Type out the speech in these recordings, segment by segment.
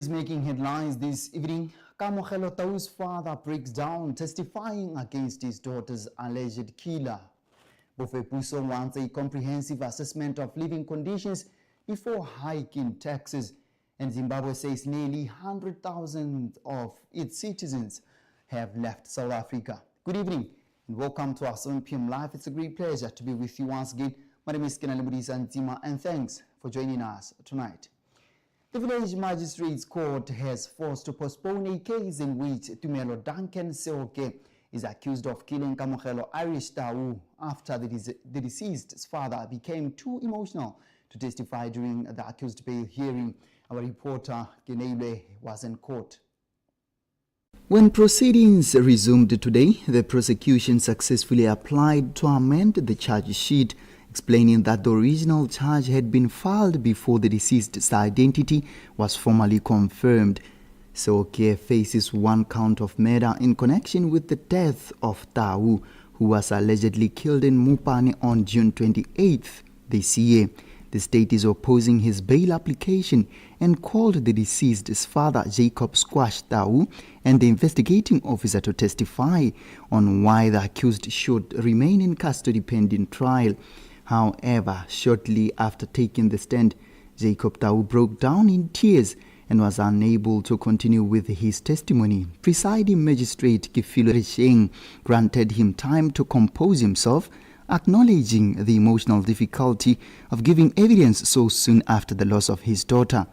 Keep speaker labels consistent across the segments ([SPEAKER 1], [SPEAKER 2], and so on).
[SPEAKER 1] Making headlines this evening, Kamogelo Tau's father breaks down, testifying against his daughter's alleged killer. Bofepuso wants a comprehensive assessment of living conditions before hiking taxes, and Zimbabwe says nearly 100,000 of its citizens have left South Africa. Good evening and welcome to our 7 p.m. Live. It's a great pleasure to be with you once again. My name is Kenalibudisa Ntima, and thanks for joining us tonight. The Village Magistrates Court has forced to postpone a case in which Tumelo Duncan Seoke is accused of killing Kamogelo Irish Tau after the deceased's father became too emotional to testify during the accused bail hearing. Our reporter Kenele was in court. When proceedings resumed today, the prosecution successfully applied to amend the charge sheet, explaining that the original charge had been filed before the deceased's identity was formally confirmed. Seoke faces one count of murder in connection with the death of Tau, who was allegedly killed in Mupane on June 28th this year. The state is opposing his bail application and called the deceased's father, Jacob Squash Tau, and the investigating officer to testify on why the accused should remain in custody pending trial. However, shortly after taking the stand, Jacob Tau broke down in tears and was unable to continue with his testimony. Presiding Magistrate Kifilo Resheng granted him time to compose himself, acknowledging the emotional difficulty of giving evidence so soon after the loss of his daughter.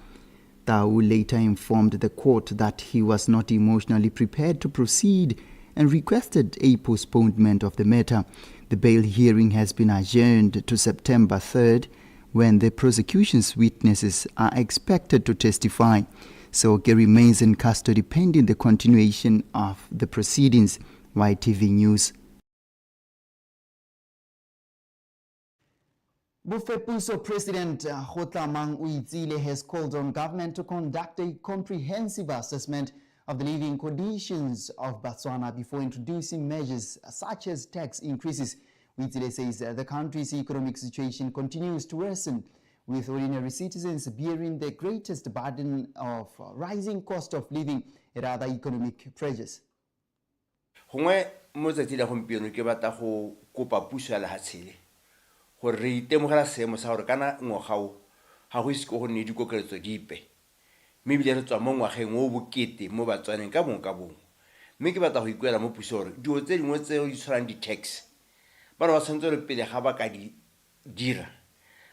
[SPEAKER 1] Tau later informed the court that he was not emotionally prepared to proceed and requested a postponement of the matter. The bail hearing has been adjourned to September 3rd, when the prosecution's witnesses are expected to testify. Seoke remains in custody pending the continuation of the proceedings. YTV News. Bofepuso President Kgotlamang Uitsile has called on government to conduct a comprehensive assessment of the living conditions of Botswana before introducing measures such as tax increases. Uitsile says the country's economic situation continues to worsen, with ordinary citizens bearing the greatest burden of rising cost of living and other economic pressures.
[SPEAKER 2] Gongwe mo tsatsing la gompieno ke batla go kopa puso ya lehatshele gore re itemogela seemo sa gore kana ngwagao ga go ise go nne dikokeletso dipe, mme ebile re tswa mo ngwageng o bokete mo Batswaneng ka bongwe ka bongwe. Mme ke batla go ikuela mo puso gore dilo tse dingwe tse di tshwarang di-tax bana ba tshwanetse gore pele ga ba ka di dira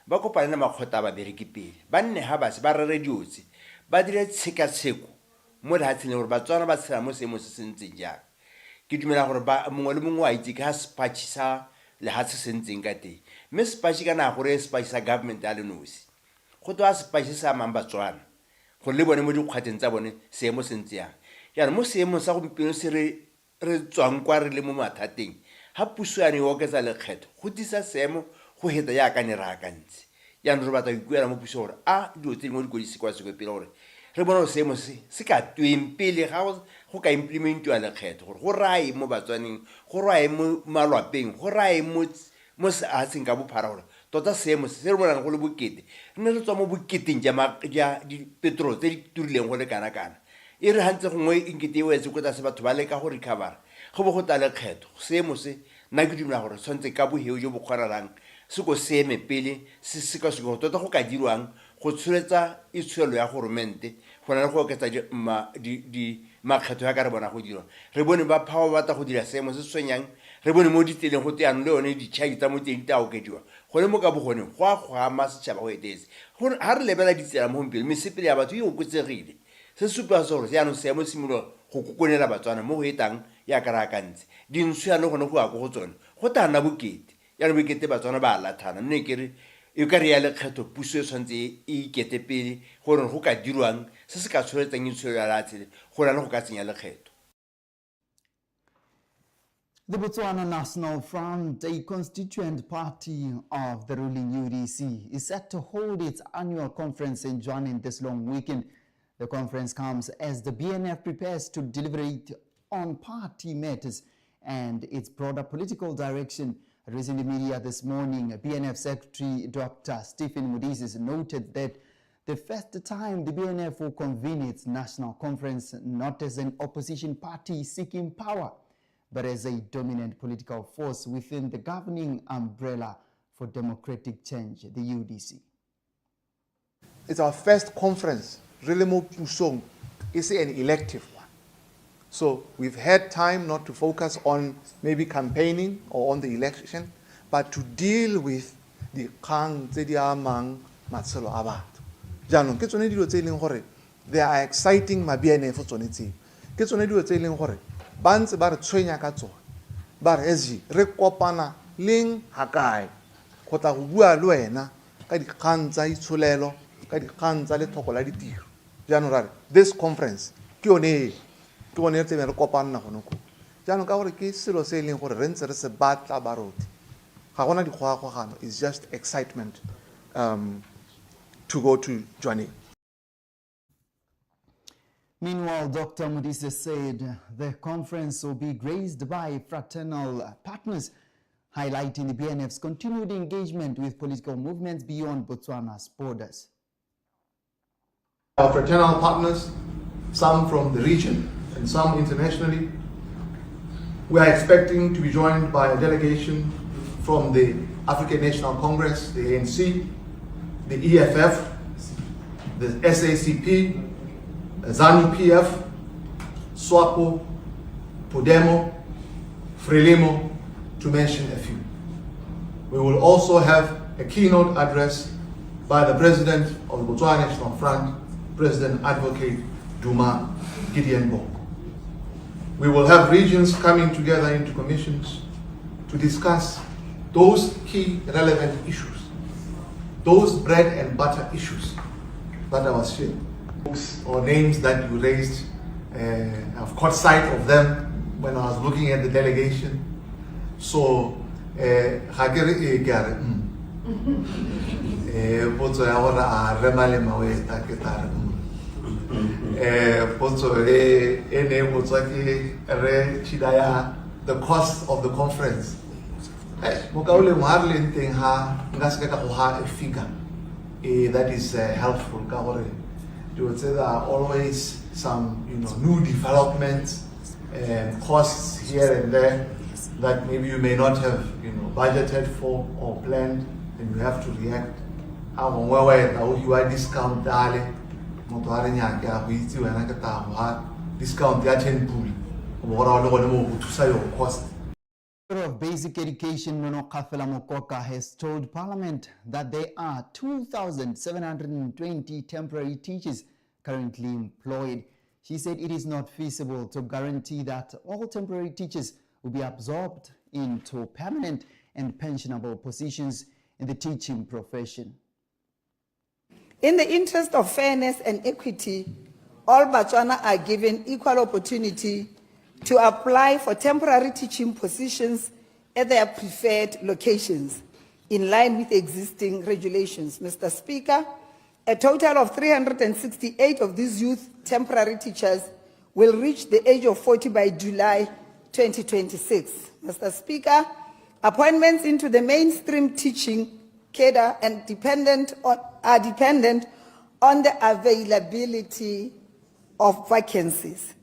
[SPEAKER 2] ba kopane le makgotla a babereki pele ba nne ga base ba rere diotse ba dire tshekatsheko mo lehatsheng gore Batswana ba tshela mo seemo se se ntseng jang. Ke dumela gore mongwe le mongwe wa itse ka sepatšhe sa lehatshe se ntseng ka teng, mme sepatšhe ka na gore sepatšhe sa government ya lenosi go toa sepatšhe sa amang Batswana gore le bone mo dikgwateng tsa bone seemo se ntse yang. Yaanong mo seemong sa gompieno se re tswang kwa re le mo mathateng, ha puso ya ne oketsa lekgetho go tisa seemo go heta ya ka ne ra akantse. Yaanong re batla go ikuela mo puso gore dilo tse dingwe di kodise kwa sekwe pele gore re bona gore seemo se ka tweng pele ga go ka implementiwa lekgetho gore go rae mo Batswaneng, go rae mo malwapeng, go rae mo seatseng ka bophara gore tota seemo se re bonang go le bokete. Re ne re tswa mo boketeng ja dipetrol tse di turileng go le kana-kana. E re hantse gongwe inkete e wetse ko tlase batho ba leka go recover go bo go tla lekgetho. Seemo se nna ke dumela gore tshwanetse ka boheo jo bo kgonalang se ko seeme pele se sekaseka tota go ka dirwang go tsholetsa itshwelo ya goromente go na le go oketsa makgetho ya ka re bona go dirwa. Re bone ba phawa ba batla go dira seemo se se tshwenyang, re bone mo diteleng go teanong le yone ditšhagi tsa mo teng di ta okediwa go le mo ka bogoneng go a ama setšhaba go etetse. Ga re lebela ditsela mo gompieno mesepele ya batho e okotsegile, se supa se gore jaanong seemo simolola go kokonela Batswana mo go etang ya ka re akantse dintsho ya le gone go ya ko go tsone go tla nna bokete. Yaanong bokete Batswana ba lathana, mme ke re e ka re ya lekgetho puso e tshwanetse e ikete pele gore go ka dirwang se se ka tsholetsang itshwelo ya lehatshele go na le go ka tsenya lekgetho.
[SPEAKER 1] The Botswana National Front, a constituent party of the ruling UDC, is set to hold its annual conference in Johannesburg this long weekend. The conference comes as the BNF prepares to deliberate on party matters and its broader political direction. Addressing the media this morning, BNF Secretary Dr. Stephen Mudizis noted that the first time the BNF will convene its national conference not as an opposition party seeking power, but as a dominant political force within the governing umbrella for democratic change, the UDC.
[SPEAKER 3] It's our first conference, really more pusong. It's an elective one. So we've had time not to focus on maybe campaigning or on the election, but to deal with the Dikgang tse di amang matshelo a batho. Jaanong ke tsone dilo tse leng gore they are exciting mabiane for tsone tse. Ke tsone dilo tse leng gore ba ntse ba re tshwenya ka tsone. Ba re SG re kopana leng hakae go tla go bua le wena ka dikgang tsa itsholelo ka dikgang tsa letlhoko la ditiro. Jaanong ra re this conference ke yone tse re kopana go noko. Jaanong ka gore ke selo se leng gore re ntse re se batla ba roti. It's just excitement to go to Johnny.
[SPEAKER 1] Meanwhile, Dr. Modise said the conference will be graced by fraternal partners, highlighting the BNF's continued engagement with political movements beyond Botswana's borders.
[SPEAKER 4] Our fraternal partners, some from the region and some internationally, we are expecting to be joined by a delegation from the African National Congress, the ANC, the EFF, the SACP, ZANU-PF, SWAPO, Podemo, Frelimo, to mention a few. We will also have a keynote address by the President of the Botswana National Front, President Advocate Duma Gideon Bok. We will have regions coming together into commissions to discuss those key relevant issues, those bread and butter issues that I was sharing. Books or names that you raised, I've caught sight of them when I was looking at the delegation. So, the cost of the conference. That is helpful. You would say there are always some new developments and costs here and there that maybe you may not have budgeted for or planned, and you have to react. You are discount discount cost.
[SPEAKER 1] Minister of Basic Education Nono Kafela Mokoka has told Parliament that there are 2,720 temporary teachers currently employed. She said it is not feasible to guarantee that all temporary teachers will be absorbed into permanent and pensionable positions in the teaching profession.
[SPEAKER 5] In the interest of fairness and equity, all Botswana are given equal opportunity to apply for temporary teaching positions at their preferred locations in line with existing regulations. Mr. Speaker, a total of 368 of these youth temporary teachers will reach the age of 40 by July 2026. Mr. Speaker, appointments into the mainstream teaching cadre and are dependent on the availability of vacancies.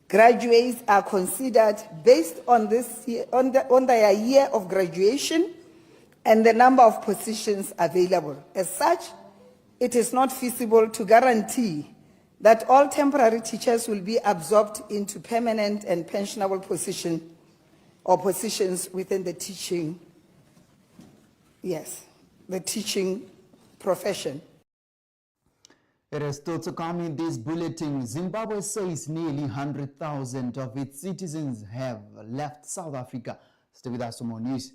[SPEAKER 5] Graduates are considered based on their year of graduation and the number of positions available. As such, it is not feasible to guarantee that all temporary teachers will be absorbed into permanent and pensionable positions within the teaching profession.
[SPEAKER 1] It is still to come in this bulletin. Zimbabwe says nearly 100,000 of its citizens have left South Africa. Stay with us for more news.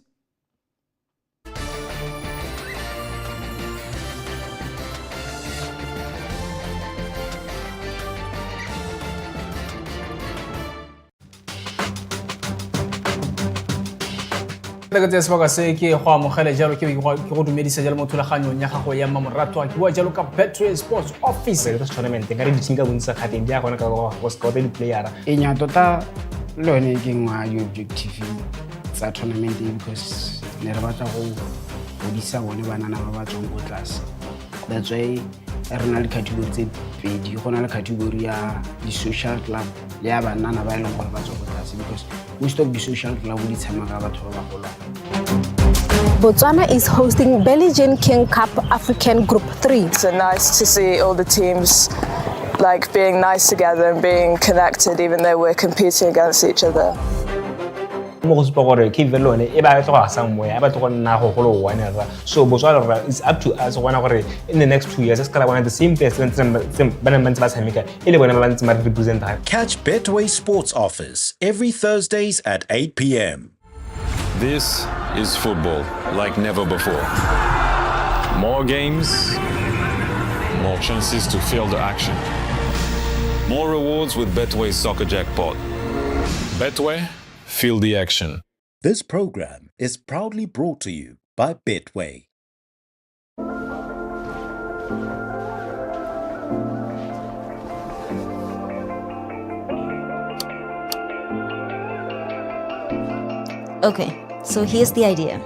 [SPEAKER 6] Ke tse sebaka se ke go amogela jalo ke go dumedisa jalo mo thulaganyong ya gago ya mamorato a ke bua jalo ka Betway Sports Office re tournament ka re ditšhinga bontsa kgateng dia gona ka go scout di player
[SPEAKER 7] e nya tota le one ke ngwa objective tsa tournament because ne re batla go godisa bone banana ba ba tsong go class. That's why re na le category tse pedi go na le category ya di-social club le ya bannana ba e leng gore ba tswa go tlase because most of di-social club di tshama ka batho ba bagolwana.
[SPEAKER 8] Botswana is hosting Belgian King Cup African Group 3.
[SPEAKER 9] It's nice to see all the teams like being nice together and being connected even though we're competing against each other.
[SPEAKER 6] Mo go supa gore ke velone e ba tlo ga sang moya ba tlo nna go go lo wana ra so Botswana it's up to us wana gore in the next 2 years it's gonna one the same person bana mantse ba tshameka ile bona ba ntse ma represent.
[SPEAKER 10] Catch Betway Sports Office every Thursdays at 8 p.m.
[SPEAKER 11] This is football like never before. More games, more chances to feel the action. More rewards with Betway Soccer Jackpot. Betway, feel the action.
[SPEAKER 10] This program is proudly brought to you by Betway.
[SPEAKER 12] Okay, so here's the idea.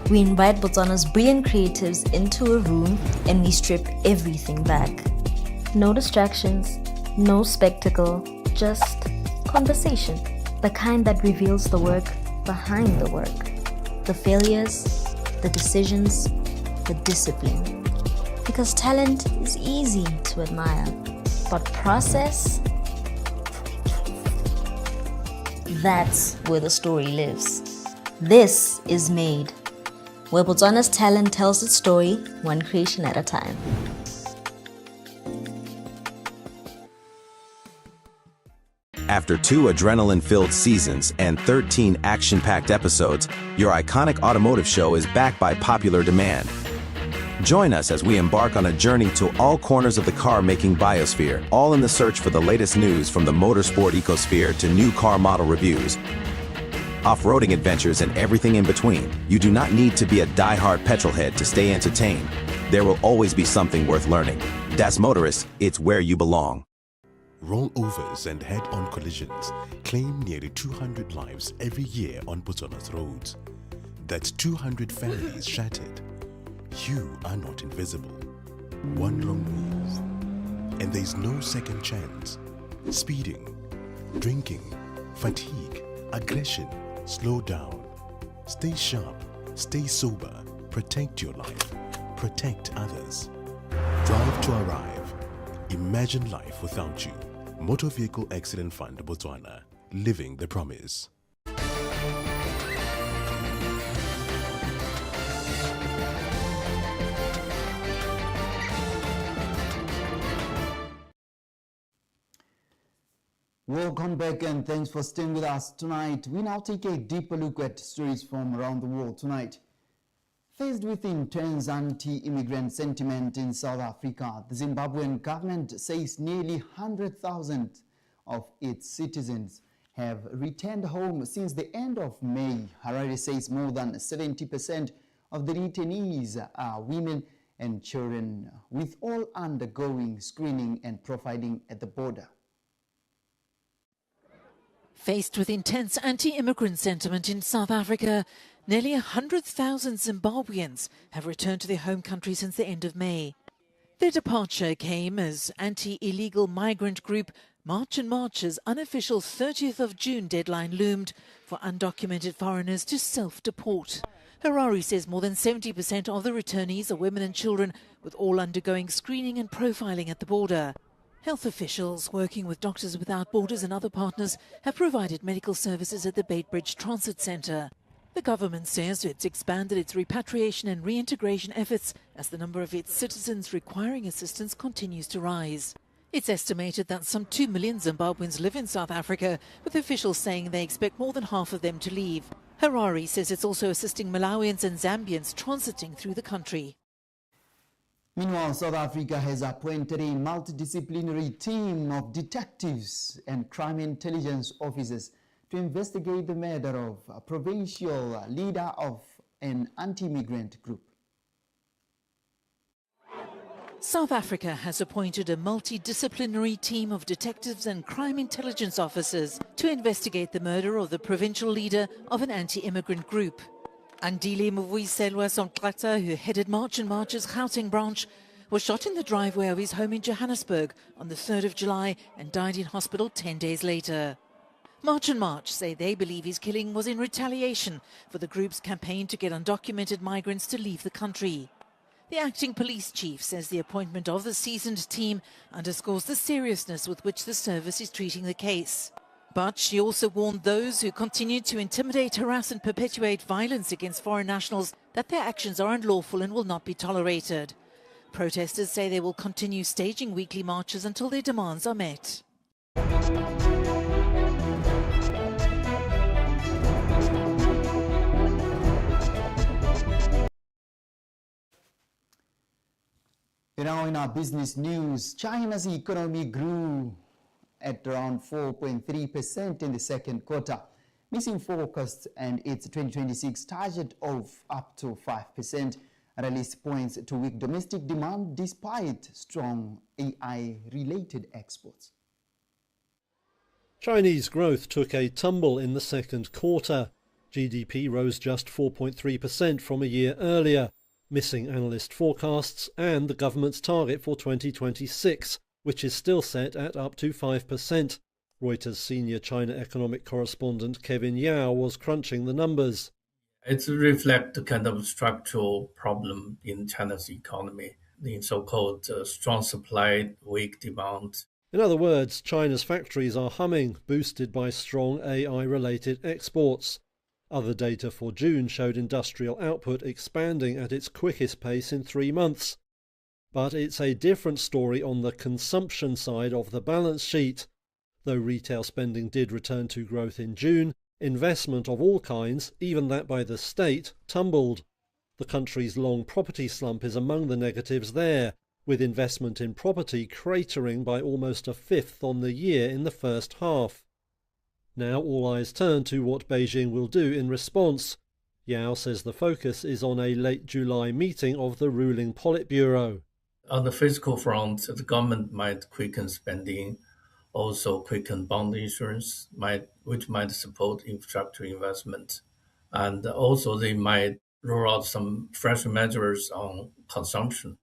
[SPEAKER 12] We invite Botswana's brilliant creatives into a room and we strip everything back. No distractions, no spectacle, just conversation. The kind that reveals the work behind the work. The failures, the decisions, the discipline. Because talent is easy to admire, but process, that's where the story lives. This is Made, where Botswana's talent tells its story, one creation at a time.
[SPEAKER 10] After 2 adrenaline-filled seasons and 13 action-packed episodes, your iconic automotive show is back by popular demand. Join us as we embark on a journey to all corners of the car-making biosphere, all in the search for the latest news from the motorsport ecosphere to new car model reviews, off-roading adventures, and everything in between. You do not need to be a die-hard petrolhead to stay entertained. There will always be something worth learning. Das Motorist, it's where you belong.
[SPEAKER 13] Rollovers and head-on collisions claim nearly 200 lives every year on Botswana's roads. That's 200 families shattered. You are not invisible. One wrong move, and there's no second chance. Speeding, drinking, fatigue, aggression. Slow down. Stay sharp. Stay sober. Protect your life. Protect others. Drive to arrive. Imagine life without you. Motor Vehicle Accident Fund Botswana. Living the promise.
[SPEAKER 1] Welcome back and thanks for staying with us tonight. We now take a deeper look at stories from around the world tonight. Faced with intense anti-immigrant sentiment in South Africa, the Zimbabwean government says nearly 100,000 of its citizens have returned home since the end of May. Harare says more than 70% of the returnees are women and children, with all undergoing screening and profiling at the border.
[SPEAKER 14] Faced with intense anti-immigrant sentiment in South Africa, nearly 100,000 Zimbabweans have returned to their home country since the end of May. Their departure came as anti-illegal migrant group March and March's unofficial 30th of June deadline loomed for undocumented foreigners to self-deport. Harare says more than 70% of the returnees are women and children, with all undergoing screening and profiling at the border. Health officials working with Doctors Without Borders and other partners have provided medical services at the Beitbridge Transit Centre. The government says it's expanded its repatriation and reintegration efforts as the number of its citizens requiring assistance continues to rise. It's estimated that some 2 million Zimbabweans live in South Africa, with officials saying they expect more than half of them to leave. Harare says it's also assisting Malawians and Zambians transiting through the country.
[SPEAKER 1] Meanwhile, South Africa has appointed a multidisciplinary team of detectives and crime intelligence officers to investigate the murder of a provincial leader of an anti-immigrant group.
[SPEAKER 14] South Africa has appointed a multidisciplinary team of detectives and crime intelligence officers to investigate the murder of the provincial leader of an anti-immigrant group. Andile Mvuyiselwa Sonklata, who headed March and March's Gauteng branch, was shot in the driveway of his home in Johannesburg on the 3rd of July and died in hospital 10 days later. March and March say they believe his killing was in retaliation for the group's campaign to get undocumented migrants to leave the country. The acting police chief says the appointment of the seasoned team underscores the seriousness with which the service is treating the case. But she also warned those who continue to intimidate, harass and perpetuate violence against foreign nationals that their actions are unlawful and will not be tolerated. Protesters say they will continue staging weekly marches until their demands are met.
[SPEAKER 1] Now in our business news, China's economy grew at around 4.3% in the second quarter, missing forecasts and its 2026 target of up to 5%. Analyst points to weak domestic demand despite strong AI-related exports.
[SPEAKER 15] Chinese growth took a tumble in the second quarter. GDP rose just 4.3% from a year earlier, missing analyst forecasts and the government's target for 2026, which is still set at up to 5%. Reuters senior China economic correspondent Kevin Yao was crunching the numbers.
[SPEAKER 16] It reflects the kind of structural problem in China's economy, the so-called strong supply, weak demand.
[SPEAKER 15] In other words, China's factories are humming, boosted by strong AI-related exports. Other data for June showed industrial output expanding at its quickest pace in 3 months. But it's a different story on the consumption side of the balance sheet. Though retail spending did return to growth in June, investment of all kinds, even that by the state, tumbled. The country's long property slump is among the negatives there, with investment in property cratering by almost a fifth on the year in the first half. Now all eyes turn to what Beijing will do in response. Yao says the focus is on a late July meeting of the ruling Politburo.
[SPEAKER 16] On the fiscal front, the government might quicken spending, also quicken bond issuance, which might support infrastructure investment. And also they might roll out some fresh measures on consumption.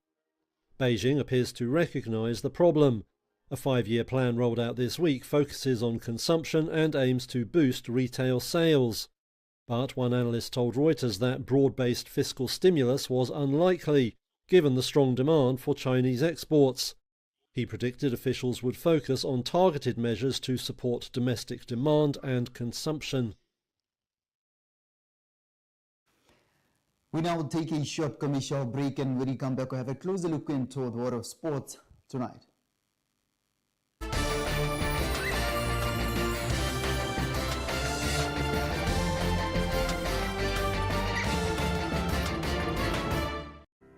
[SPEAKER 15] Beijing appears to recognize the problem. A 5-year plan rolled out this week focuses on consumption and aims to boost retail sales. But one analyst told Reuters that broad-based fiscal stimulus was unlikely, given the strong demand for Chinese exports. He predicted officials would focus on targeted measures to support domestic demand and consumption.
[SPEAKER 1] We now take a short commercial break, and when we come back, we have a closer look into the world of sports tonight.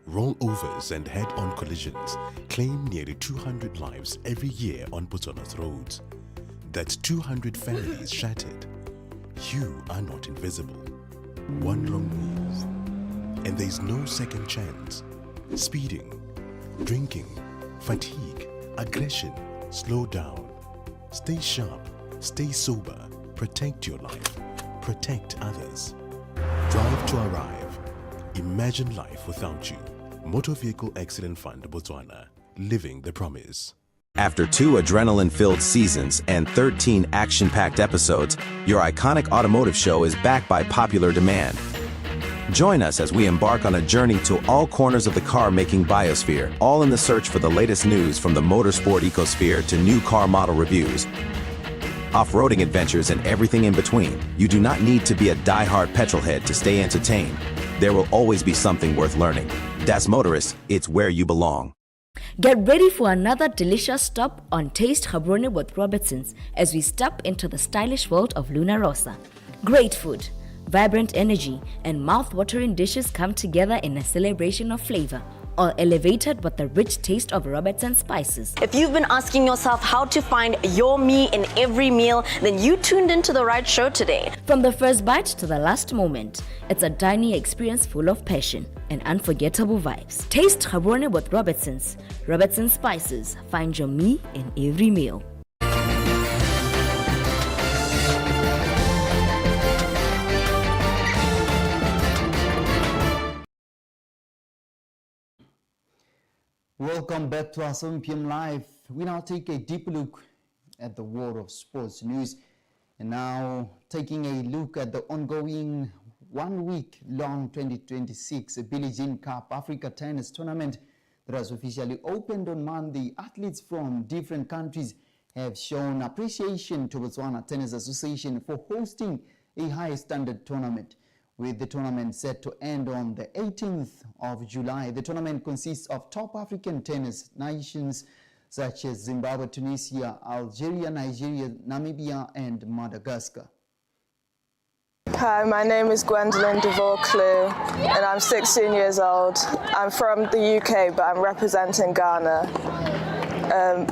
[SPEAKER 13] Rollovers and head-on collisions claim nearly 200 lives every year on Botswana's roads. That's 200 families shattered. You are not invisible. One wrong move, and there's no second chance. Speeding, drinking, fatigue, aggression. Slow down. Stay sharp, stay sober, protect your life, protect others. Drive to arrive. Imagine life without you. Motor Vehicle Accident Fund Botswana, living the promise.
[SPEAKER 10] After 2 adrenaline-filled seasons and 13 action-packed episodes, your iconic automotive show is back by popular demand. Join us as we embark on a journey to all corners of the car-making biosphere, all in the search for the latest news from the motorsport ecosphere to new car model reviews, off-roading adventures, and everything in between. You do not need to be a die-hard petrolhead to stay entertained. There will always be something worth learning. Das Motorist, it's where you belong.
[SPEAKER 17] Get ready for another delicious stop on Taste Gaborone with Robertson's as we step into the stylish world of Luna Rosa. Great food, vibrant energy, and mouth-watering dishes come together in a celebration of flavor, all elevated with the rich taste of Robertson's spices.
[SPEAKER 18] If you've been asking yourself how to find your me in every meal, then you tuned into the right show today.
[SPEAKER 17] From the first bite to the last moment, it's a dining experience full of passion and unforgettable vibes. Taste Gaborone with Robertson's. Robertson's spices. Find your me in every meal.
[SPEAKER 1] Welcome back to our 7 p.m. Live. We now take a deep look at the world of sports news. And now taking a look at the ongoing 1 week long 2026 Billie Jean Cup Africa Tennis Tournament that has officially opened on Monday. Athletes from different countries have shown appreciation to Botswana Tennis Association for hosting a high standard tournament. With the tournament set to end on the 18th of July, the tournament consists of top African tennis nations such as Zimbabwe, Tunisia, Algeria, Nigeria, Namibia, and Madagascar.
[SPEAKER 9] Hi, my name is Gwendolyn Devor-Clue and I'm 16 years old. I'm from the UK, but I'm representing Ghana.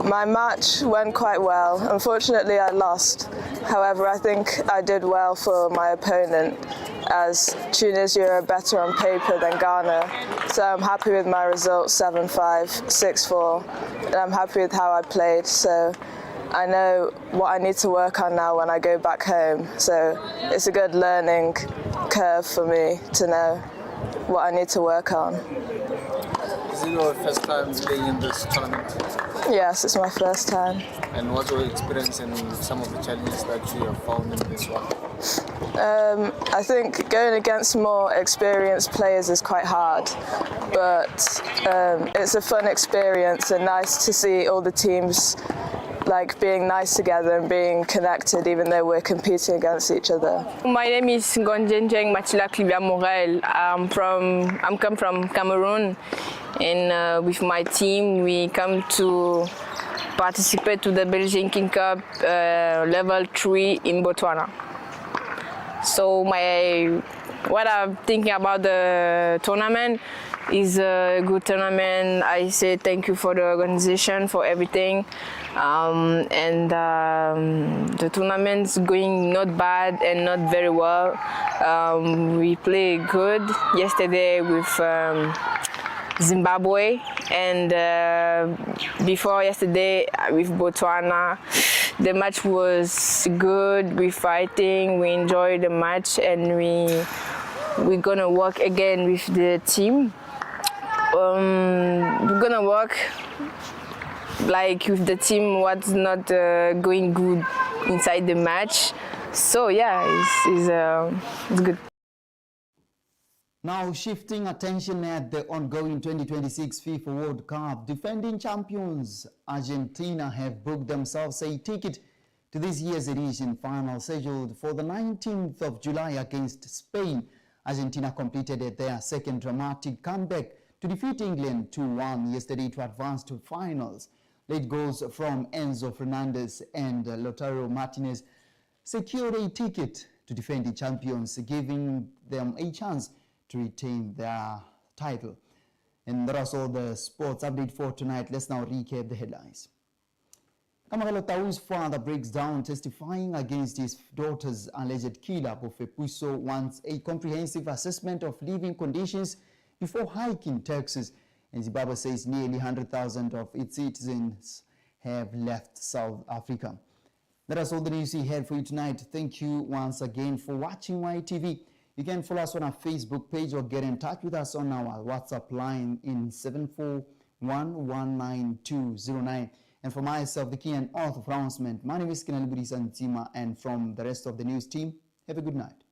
[SPEAKER 9] My match went quite well. Unfortunately, I lost. However, I think I did well for my opponent, as Tunisia are better on paper than Ghana. So I'm happy with my result, 7-5, 6-4, and I'm happy with how I played. So I know what I need to work on now when I go back home. So it's a good learning curve for me to know what I need to work on.
[SPEAKER 19] Is it your first time playing in this tournament?
[SPEAKER 9] Yes, it's my first time.
[SPEAKER 19] And what's your experience and some of the challenges that you have found in this one?
[SPEAKER 9] I think going against more experienced players is quite hard, but it's a fun experience and nice to see all the teams like being nice together and being connected even though we're competing against each other.
[SPEAKER 20] My name is Ngonjenjeng Machila Clivia Morel. I'm come from Cameroon, and with my team we come to participate to the Belgian King Cup level 3 in Botswana. So what I'm thinking about the tournament is a good tournament. I say thank you for the organization, for everything. The tournament's going not bad and not very well. We play good yesterday with Zimbabwe, and before yesterday with Botswana. The match was good. We fighting. We enjoyed the match, and we're gonna work again with the team. We're gonna work like with the team what's not going good inside the match. So yeah, it's good.
[SPEAKER 1] Now shifting attention at the ongoing 2026 FIFA World Cup, defending champions Argentina have booked themselves a ticket to this year's edition final scheduled for the 19th of July against Spain. Argentina completed their second dramatic comeback to defeat England 2-1 yesterday to advance to finals. Late goals from Enzo Fernandez and Lautaro Martinez secured a ticket to defend the champions, giving them a chance to retain their title. And that was all the sports update for tonight. Let's now recap the headlines. Kamagalo Tau's father breaks down, testifying against his daughter's alleged killer. Bofepuso wants a comprehensive assessment of living conditions before hiking taxes. And Zimbabwe says nearly 100,000 of its citizens have left South Africa. That is all the news we had for you tonight. Thank you once again for watching YTV. You can follow us on our Facebook page or get in touch with us on our WhatsApp line in 741199209. And for myself, the key and author of announcement, my name is Kinali Budisa Ntima, and from the rest of the news team, have a good night.